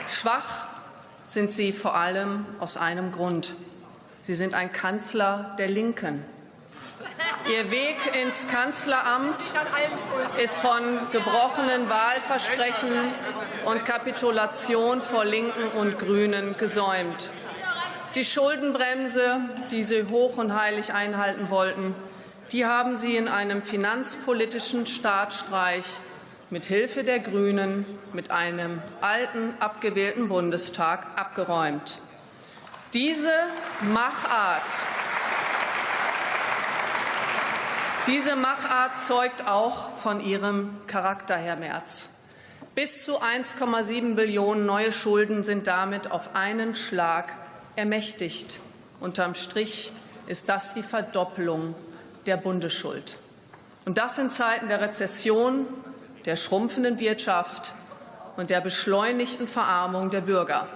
Schwach sind Sie vor allem aus einem Grund. Sie sind ein Kanzler der Linken. Ihr Weg ins Kanzleramt ist von gebrochenen Wahlversprechen und Kapitulation vor Linken und Grünen gesäumt. Die Schuldenbremse, die Sie hoch und heilig einhalten wollten, die haben Sie in einem finanzpolitischen Staatsstreich mit Hilfe der Grünen mit einem alten, abgewählten Bundestag abgeräumt. Diese Machart zeugt auch von Ihrem Charakter, Herr Merz. Bis zu 1,7 Billionen neue Schulden sind damit auf einen Schlag ermächtigt. Unterm Strich ist das die Verdoppelung der Bundesschuld. Und das in Zeiten der Rezession, der schrumpfenden Wirtschaft und der beschleunigten Verarmung der Bürger.